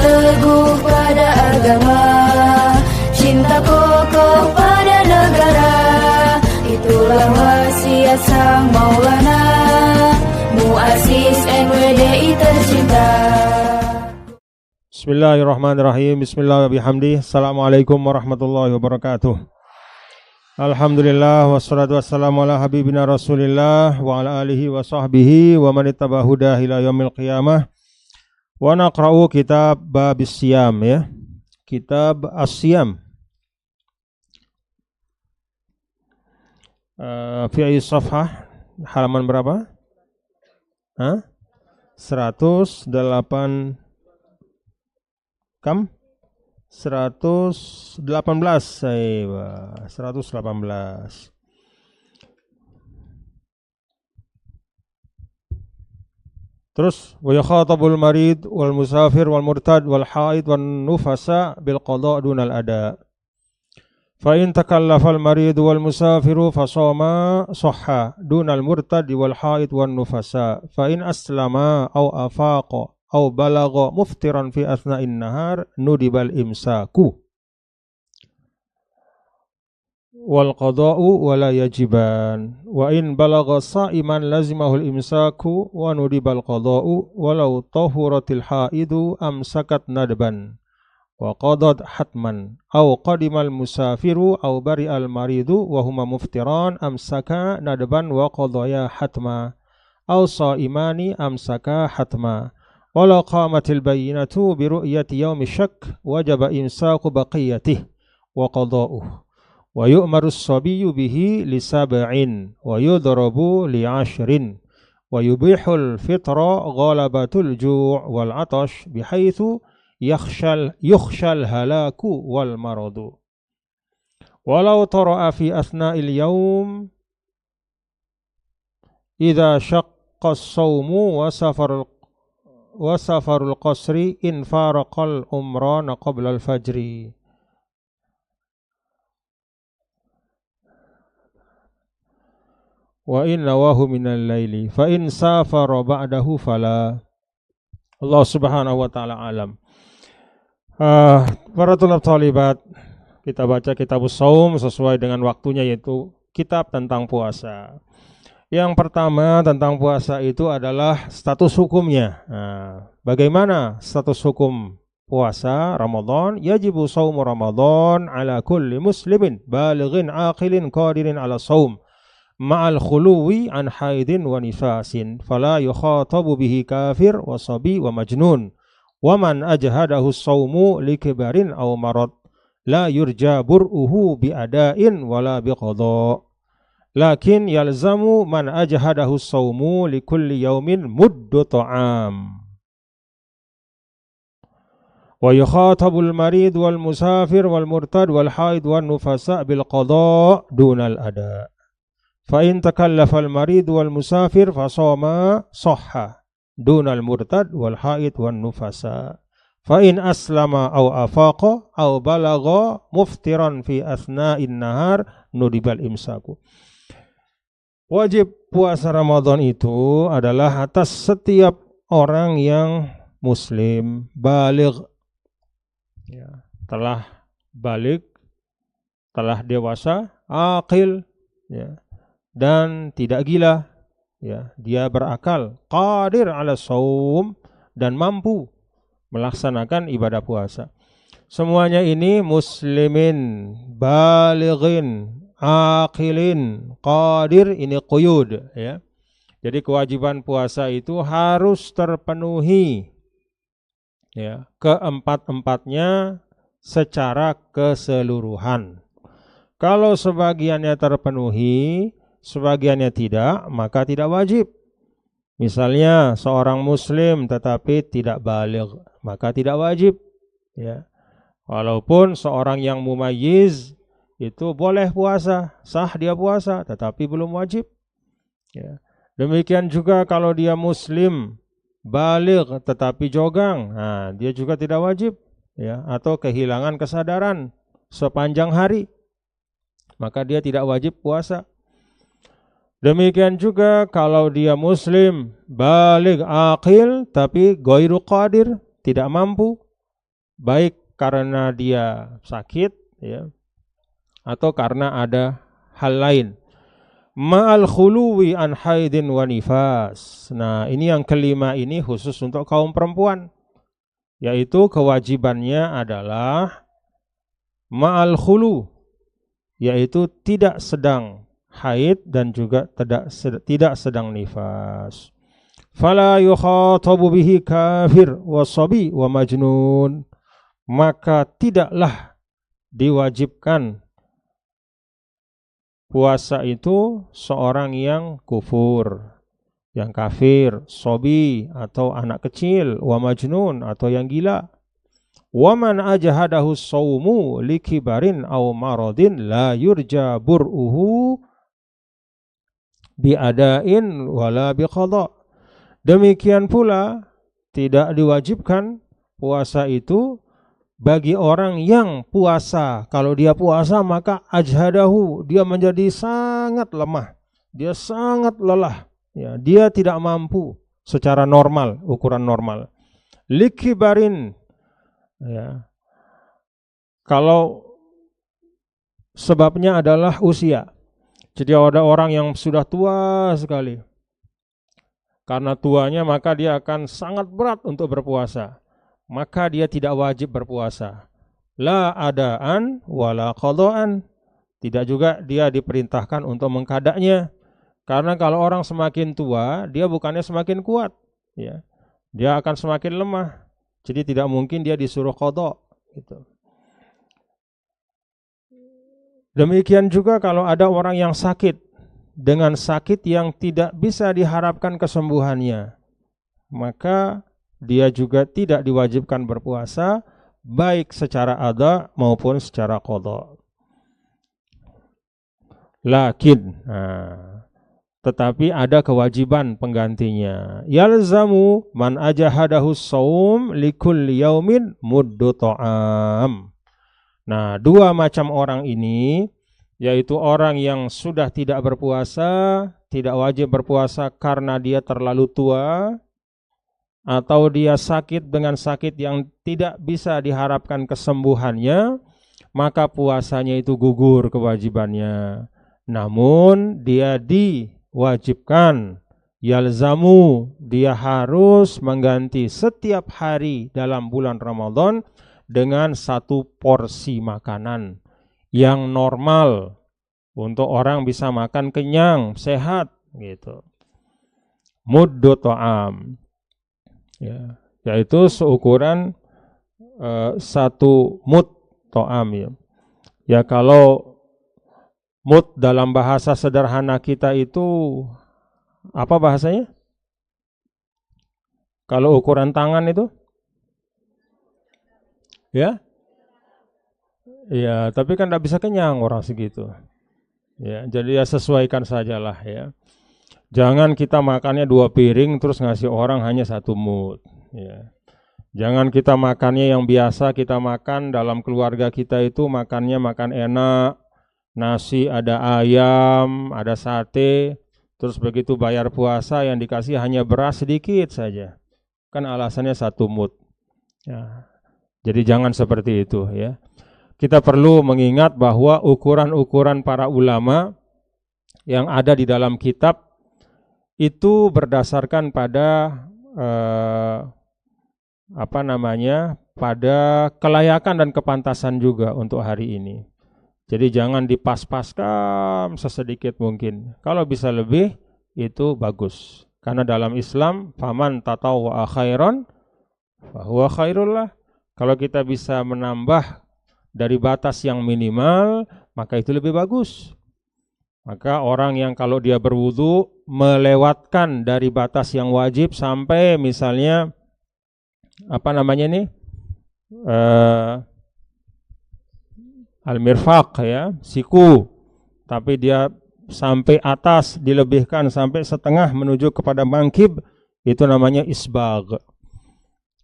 teguh pada agama, cinta kokoh pada negara. Itulah wasiat sang Maulana, muassis NWDI tercinta. Bismillahirrahmanirrahim. Bismillahirrahmanirrahim. Assalamualaikum warahmatullahi wabarakatuh. Alhamdulillah wassalatu wassalamu ala habibina Rasulillah wa ala alihi wa sahbihi wa man ittaba hudah ila yaumil qiyamah. Wa naqra'u kitab Babis Siyam, ya. Kitab As-Siyam. Fi safhah, halaman berapa? 108 kam? 118. 118. Terus wa yakhatabul marid wal musafir wal murtad wal haid wan nufasa bil qada' dunal ada. Fa in takallafal marid wal musafiru fasoma sahha dunal murtad wal haid wan nufasa. Fa in aslama aw afaqa aw balagha muftiran fi athna'in nahar nudibal imsaku wal qada'u wala yajiban. Wa in balagha sa'iman lazimahul imsaku wa nudibal qada'u walau tahuratil haidu amsakat nadban wa qadat hatman aw qadimal musafiru aw bari'al maridu wa huma muftiran amsaka nadban wa qadaya hatma aw sa'imani amsaka hatma. Walau qamatil bayyinatu bi ru'yati yaumi syak wajaba imsaku baqiyatih wa qada'uh wa yu'maru as-sabiyyu bihi li sab'in wa yudrabu li 'ashrin wa yubihul fitra ghalabatul ju' wal 'atash bihaitsu yukhshal halaku wal maradu. Walau tara'a fi athna'il yawm idza syaqqa as-sawmu wa safarul qasri in faraqal umrana qabla al-fajri. Wa in nawahu minal laili fa in safara ba'dahu fala. Allah Subhanahu wa taala alam. Para tulab talibat, kita baca kitabus shaum sesuai dengan waktunya, yaitu kitab tentang puasa. Yang pertama tentang puasa itu adalah status hukumnya. Bagaimana status hukum puasa Ramadan? Yajibu shaumu Ramadan ala kulli muslimin balighin aqilin qadirin ala shaum ma'al khuluwi an haidin wa nifasin fala yukhatabu bihi kafir wa sabi wa majnun wa man ajhadahu shaumu likibarin aw marad la yurja bur'uhu bi ada'in wala bi qada'. Lakin yalzamu man ajhadahu shaumu likulli yaumin muddu ta'am. Wa yukhatabul marid wal musafir wal murtad wal haid wan nufasa bil qada' dunal ada. Fa in takallafa al marid wal musafir fasoma sahha dunal murtad wal haid wan nufasa. Fa in aslama aw afaqa aw balagha muftiran fi athna'in nahar nudibal imsaku. Wajib puasa Ramadan itu adalah atas setiap orang yang muslim, baligh, ya, telah baligh, telah dewasa, aqil, ya, dan tidak gila, ya, dia berakal, qadir ala shaum, dan mampu melaksanakan ibadah puasa. Semuanya ini muslimin, balighin, aqilin, qadir, ini quyud, ya. Jadi kewajiban puasa itu harus terpenuhi, ya, keempat-empatnya secara keseluruhan. Kalau sebagiannya terpenuhi, sebagiannya tidak, maka tidak wajib. Misalnya seorang muslim tetapi tidak baligh, maka tidak wajib, ya. Walaupun seorang yang mumayyiz itu boleh puasa, sah dia puasa, tetapi belum wajib, ya. Demikian juga kalau dia muslim, baligh tetapi jogang, nah, dia juga tidak wajib, ya, atau kehilangan kesadaran sepanjang hari, maka dia tidak wajib puasa. Demikian juga kalau dia muslim, baligh, aqil, tapi ghairu qadir, tidak mampu, baik karena dia sakit ya atau karena ada hal lain. Ma'al khuluwi an haidin wa nifas. Nah, ini yang kelima ini khusus untuk kaum perempuan, yaitu kewajibannya adalah ma'al khulu, yaitu tidak sedang haid dan juga tidak sedang nifas. Fala yukhatabu bihi kafir wa sabi wa majnun. Maka tidaklah diwajibkan puasa itu seorang yang kufur, yang kafir, sobi atau anak kecil, wa majnun atau yang gila. Wa man ajhadahu shaumu likibarin aw maradin la yurja bur'uhu biadain wala biqada. Demikian pula tidak diwajibkan puasa itu bagi orang yang puasa. Kalau dia puasa maka ajhadahu, dia menjadi sangat lemah, dia sangat lelah ya, dia tidak mampu secara normal, ukuran normal. Likibarin ya, kalau sebabnya adalah usia. Jadi ada orang yang sudah tua sekali, karena tuanya maka dia akan sangat berat untuk berpuasa, maka dia tidak wajib berpuasa. La adaan wala qadaan. Tidak juga dia diperintahkan untuk mengqadanya. Karena kalau orang semakin tua, dia bukannya semakin kuat, ya. Dia akan semakin lemah. Jadi tidak mungkin dia disuruh qada gitu. Demikian juga kalau ada orang yang sakit dengan sakit yang tidak bisa diharapkan kesembuhannya, maka dia juga tidak diwajibkan berpuasa, baik secara ada maupun secara qada. Lakin, tetapi ada kewajiban penggantinya. Yalzamu man ajahadahu shaum likulli yaumin muddu ta'am. Nah, dua macam orang ini, yaitu orang yang sudah tidak berpuasa, tidak wajib berpuasa karena dia terlalu tua, atau dia sakit dengan sakit yang tidak bisa diharapkan kesembuhannya, maka puasanya itu gugur kewajibannya. Namun dia diwajibkan, yalzamu, dia harus mengganti setiap hari dalam bulan Ramadan dengan satu porsi makanan yang normal untuk orang bisa makan kenyang, sehat gitu. Muddu ta'am. Ya, yaitu seukuran satu mud to'am ya. Ya, kalau mud dalam bahasa sederhana kita itu apa bahasanya? Kalau ukuran tangan itu? Ya? Ya, tapi kan tidak bisa kenyang orang segitu. Ya, jadi ya sesuaikan sajalah ya. Jangan kita makannya 2 piring terus ngasih orang hanya 1 mud. Ya. Jangan kita makannya yang biasa kita makan dalam keluarga kita itu makannya makan enak, nasi ada ayam, ada sate, terus begitu bayar puasa yang dikasih hanya beras sedikit saja. Kan alasannya 1 mud. Ya. Jadi jangan seperti itu ya. Kita perlu mengingat bahwa ukuran-ukuran para ulama yang ada di dalam kitab itu berdasarkan pada pada kelayakan dan kepantasan juga untuk hari ini. Jadi jangan dipas-paskan sesedikit mungkin. Kalau bisa lebih itu bagus. Karena dalam Islam faman tatawwa khairan fahuwa khairullah. Kalau kita bisa menambah dari batas yang minimal, maka itu lebih bagus. Maka orang yang kalau dia berwudu melewatkan dari batas yang wajib sampai misalnya al-mirfaq ya, siku, tapi dia sampai atas dilebihkan sampai setengah menuju kepada mangkib, itu namanya isbagh.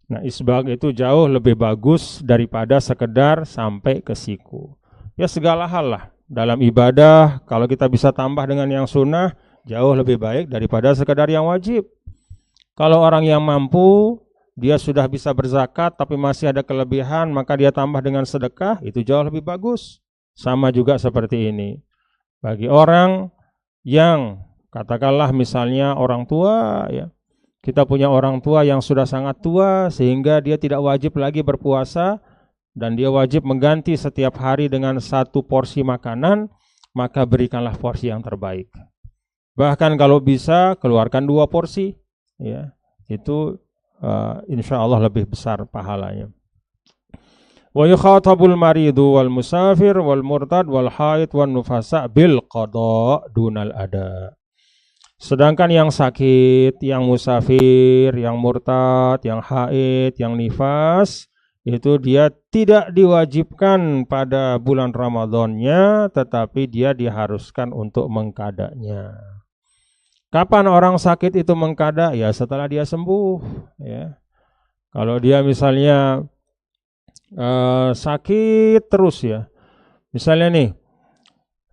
Nah, isbagh itu jauh lebih bagus daripada sekedar sampai ke siku. Ya segala hal lah. Dalam ibadah, kalau kita bisa tambah dengan yang sunnah, jauh lebih baik daripada sekedar yang wajib. Kalau orang yang mampu, dia sudah bisa berzakat tapi masih ada kelebihan, maka dia tambah dengan sedekah, itu jauh lebih bagus. Sama juga seperti ini. Bagi orang yang katakanlah misalnya orang tua, ya, kita punya orang tua yang sudah sangat tua sehingga dia tidak wajib lagi berpuasa dan dia wajib mengganti setiap hari dengan 1 porsi makanan, maka berikanlah porsi yang terbaik. Bahkan kalau bisa keluarkan 2 porsi, ya, itu insya Allah lebih besar pahalanya. Wa yukhatabul maridu wal musafir wal murtad wal haid wan nufasa bil qada dunal ada. Sedangkan yang sakit, yang musafir, yang murtad, yang haid, yang nifas, itu dia tidak diwajibkan pada bulan Ramadannya, tetapi dia diharuskan untuk mengqadanya. Kapan orang sakit itu mengqada? Ya setelah dia sembuh. Ya. Kalau dia misalnya sakit terus ya, misalnya nih,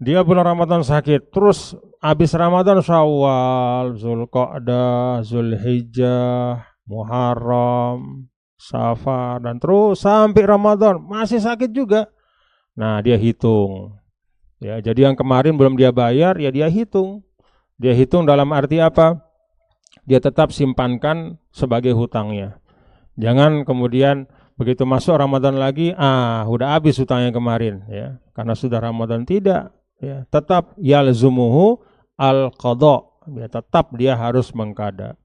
dia bulan Ramadan sakit, terus habis Ramadan Syawal, Zulqa'dah, Zulhijjah, Muharram, Safar, dan terus sampai Ramadan masih sakit juga. Nah, dia hitung. Ya, jadi yang kemarin belum dia bayar, ya dia hitung. Dia hitung dalam arti apa? Dia tetap simpankan sebagai hutangnya. Jangan kemudian begitu masuk Ramadan lagi, udah habis hutangnya kemarin, ya. Karena sudah Ramadan, tidak. Ya, tetap yalzumuhu al-qadha, ya, tetap dia harus mengqada.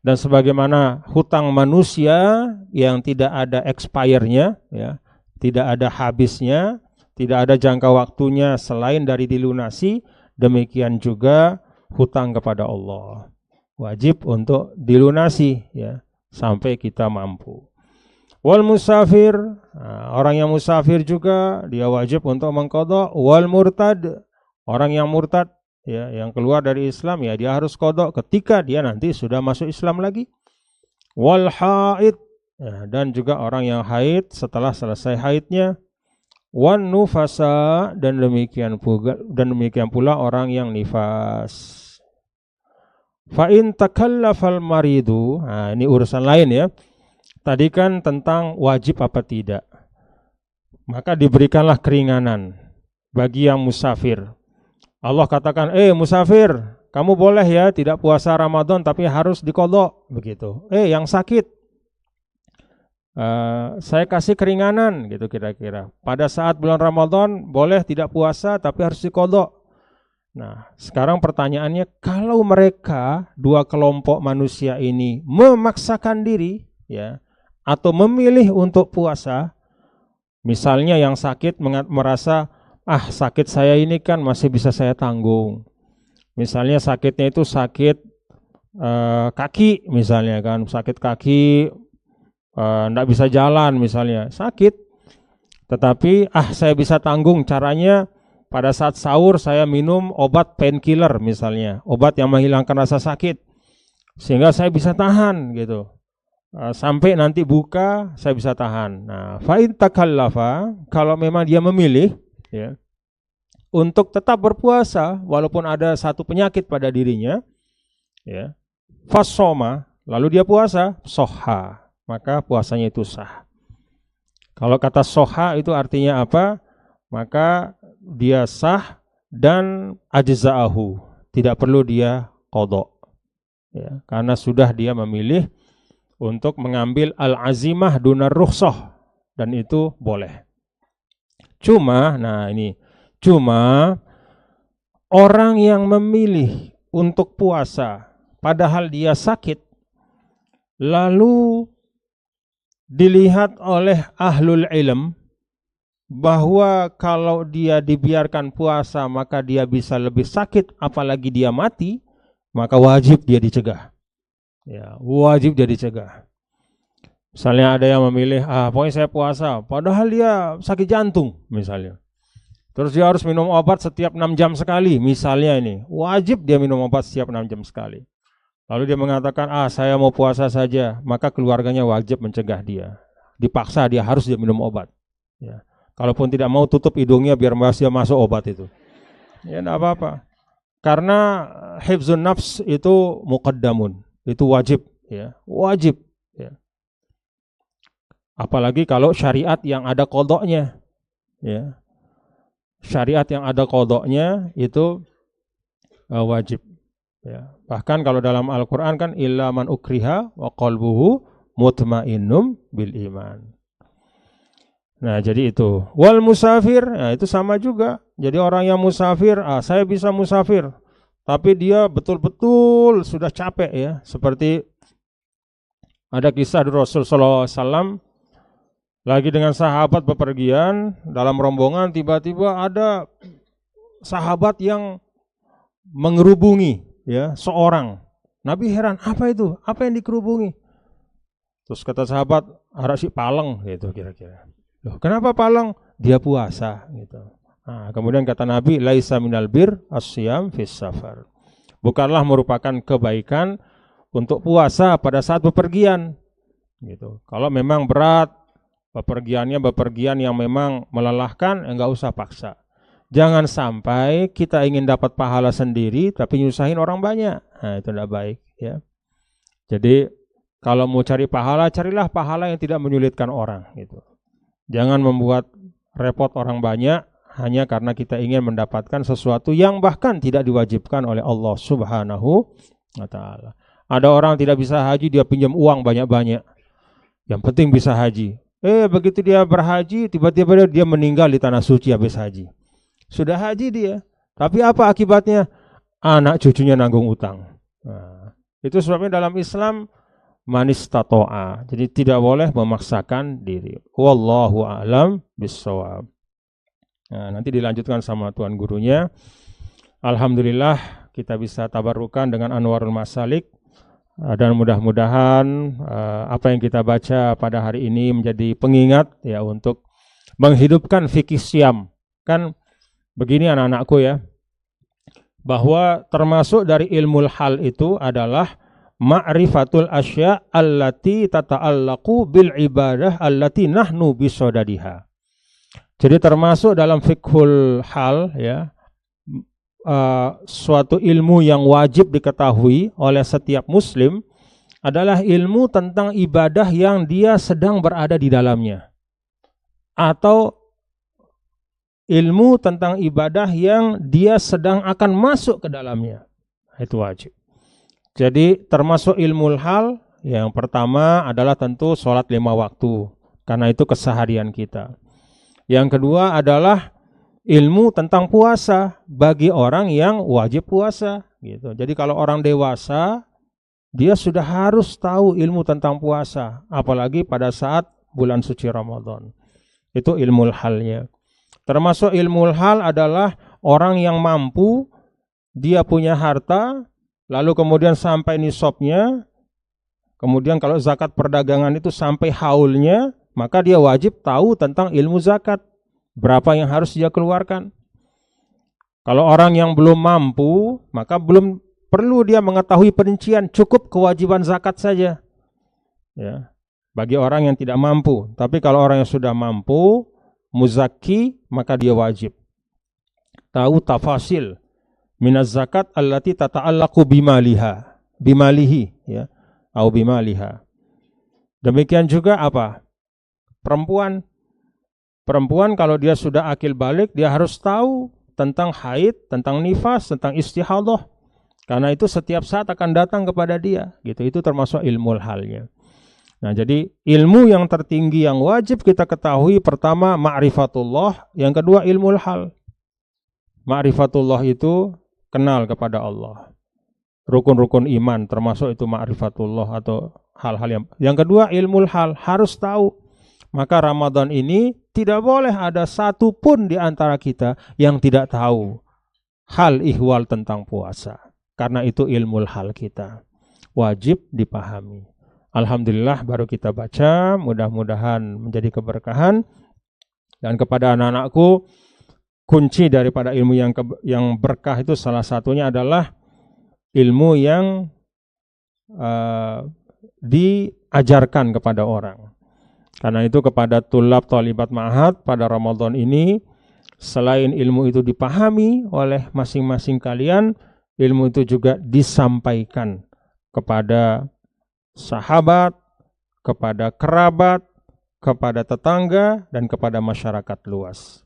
Dan sebagaimana hutang manusia yang tidak ada expire-nya, ya, tidak ada habisnya, tidak ada jangka waktunya selain dari dilunasi, demikian juga hutang kepada Allah wajib untuk dilunasi, ya, sampai kita mampu. Wal musafir, orang yang musafir juga dia wajib untuk mengqadha. Wal murtad, orang yang murtad, ya, yang keluar dari Islam, ya dia harus qadha ketika dia nanti sudah masuk Islam lagi. Wal haid, ya, dan juga orang yang haid setelah selesai haidnya. Wan nufasa, dan demikian pula orang yang nifas. Fa in takallafal maridu, ini urusan lain ya. Tadi kan tentang wajib apa tidak. Maka diberikanlah keringanan bagi yang musafir. Allah katakan, musafir, kamu boleh ya tidak puasa Ramadan tapi harus diqadha, begitu. Yang sakit, saya kasih keringanan, gitu kira-kira. Pada saat bulan Ramadan boleh tidak puasa tapi harus diqadha. Nah, sekarang pertanyaannya, kalau mereka 2 kelompok manusia ini memaksakan diri, ya, atau memilih untuk puasa, misalnya yang sakit merasa, sakit saya ini kan masih bisa saya tanggung. Misalnya sakitnya itu sakit kaki, misalnya kan, sakit kaki, enggak bisa jalan misalnya, sakit. Tetapi saya bisa tanggung, caranya pada saat sahur saya minum obat painkiller misalnya, obat yang menghilangkan rasa sakit, sehingga saya bisa tahan gitu. Sampai nanti buka saya bisa tahan. Nah, fa in takallafa, kalau memang dia memilih, ya, untuk tetap berpuasa walaupun ada satu penyakit pada dirinya, ya, fasoma, lalu dia puasa, soha, maka puasanya itu sah. Kalau kata soha itu artinya apa? Maka dia sah dan ajza'ahu, tidak perlu dia qadha, ya, karena sudah dia memilih untuk mengambil al-azimah dunar rukhsah, dan itu boleh. Cuma orang yang memilih untuk puasa padahal dia sakit, lalu dilihat oleh ahlul ilm bahwa kalau dia dibiarkan puasa maka dia bisa lebih sakit, apalagi dia mati, maka wajib dia dicegah. Ya, wajib dia dicegah. Misalnya ada yang memilih, pokoknya saya puasa, padahal dia sakit jantung misalnya. Terus dia harus minum obat setiap 6 jam sekali, misalnya ini. Wajib dia minum obat setiap 6 jam sekali. Lalu dia mengatakan, saya mau puasa saja, maka keluarganya wajib mencegah dia. Dipaksa dia harus dia minum obat. Ya. Kalaupun tidak mau, tutup hidungnya biar masih masuk obat itu. Ya enggak apa-apa. Karena hifzun nafs itu muqaddamun. Itu wajib, ya, wajib, ya. Apalagi kalau syariat yang ada qadha-nya, ya. Syariat yang ada qadha-nya itu wajib, ya. Bahkan kalau dalam Al-Qur'an kan illa man ukriha wa qalbuhu mutmainnum bil iman. Nah, jadi itu. Wal musafir, nah itu sama juga. Jadi orang yang musafir, saya bisa musafir, tapi dia betul-betul sudah capek, ya. Seperti ada kisah Rasul sallallahu alaihi wasallam lagi dengan sahabat bepergian dalam rombongan, tiba-tiba ada sahabat yang mengerubungi, ya, seorang. Nabi heran, apa itu? Apa yang dikerubungi? Terus kata sahabat, ada si paleng, gitu kira-kira. Loh, kenapa paleng? Dia puasa, gitu. Nah, kemudian kata Nabi, laisa minal bir asyam fis safar. Bukanlah merupakan kebaikan untuk puasa pada saat bepergian, gitu. Kalau memang berat bepergian yang memang melelahkan, enggak usah paksa. Jangan sampai kita ingin dapat pahala sendiri tapi nyusahin orang banyak. Nah, itu tidak baik, ya. Jadi kalau mau cari pahala, carilah pahala yang tidak menyulitkan orang, gitu. Jangan membuat repot orang banyak hanya karena kita ingin mendapatkan sesuatu yang bahkan tidak diwajibkan oleh Allah Subhanahu wa ta'ala. Ada orang tidak bisa haji, dia pinjam uang banyak-banyak. Yang penting bisa haji. Begitu dia berhaji, tiba-tiba dia meninggal di tanah suci habis haji. Sudah haji dia, tapi apa akibatnya? Anak cucunya nanggung utang. Nah, itu sebabnya dalam Islam manis tato'a. Jadi tidak boleh memaksakan diri. Wallahu a'lam bissawab. Nah, nanti dilanjutkan sama tuan gurunya. Alhamdulillah kita bisa tabarukan dengan Anwarul Masalik. Dan mudah-mudahan apa yang kita baca pada hari ini menjadi pengingat, ya, untuk menghidupkan fikih Syam. Kan begini anak-anakku, ya, bahwa termasuk dari ilmu hal itu adalah ma'rifatul asya allati tata'allaqu bil ibadah allati nahnu bisodadiha. Jadi termasuk dalam fiqhul hal, ya, suatu ilmu yang wajib diketahui oleh setiap muslim adalah ilmu tentang ibadah yang dia sedang berada di dalamnya, atau ilmu tentang ibadah yang dia sedang akan masuk ke dalamnya. Itu wajib. Jadi termasuk ilmu hal yang pertama adalah tentu sholat 5 waktu, karena itu keseharian kita. Yang kedua adalah ilmu tentang puasa bagi orang yang wajib puasa, gitu. Jadi kalau orang dewasa, dia sudah harus tahu ilmu tentang puasa, apalagi pada saat bulan suci Ramadan. Itu ilmu halnya. Termasuk ilmu hal adalah orang yang mampu, dia punya harta, lalu kemudian sampai nisabnya, kemudian kalau zakat perdagangan itu sampai haulnya, maka dia wajib tahu tentang ilmu zakat, berapa yang harus dia keluarkan. Kalau orang yang belum mampu, maka belum perlu dia mengetahui perincian, cukup kewajiban zakat saja, ya, bagi orang yang tidak mampu. Tapi kalau orang yang sudah mampu, muzaki, maka dia wajib tahu tafasil minaz zakat allati tata'allaqu bimalihi, ya, atau bimaliha. Demikian juga apa? Perempuan kalau dia sudah akil balik, dia harus tahu tentang haid, tentang nifas, tentang istihadah. Karena itu setiap saat akan datang kepada dia, gitu. Itu termasuk ilmu halnya. Nah, jadi ilmu yang tertinggi yang wajib kita ketahui, pertama ma'rifatullah, yang kedua ilmu hal. Ma'rifatullah itu kenal kepada Allah. Rukun-rukun iman termasuk itu ma'rifatullah atau hal-hal yang kedua ilmu hal, harus tahu. Maka Ramadan ini tidak boleh ada satu pun di antara kita yang tidak tahu hal ihwal tentang puasa. Karena itu ilmu hal kita wajib dipahami. Alhamdulillah baru kita baca, mudah-mudahan menjadi keberkahan. Dan kepada anak-anakku, kunci daripada ilmu yang berkah itu salah satunya adalah ilmu yang diajarkan kepada orang. Karena itu kepada tulab talibat ma'had pada Ramadan ini, selain ilmu itu dipahami oleh masing-masing kalian, ilmu itu juga disampaikan kepada sahabat, kepada kerabat, kepada tetangga, dan kepada masyarakat luas.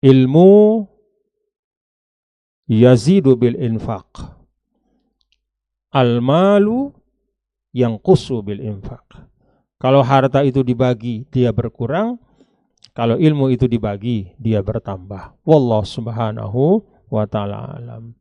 Ilmu yazidu bil infaq. Al-malu yanqusu bil infaq. Kalau harta itu dibagi, dia berkurang. Kalau ilmu itu dibagi, dia bertambah. Wallahu subhanahu wa ta'ala alam.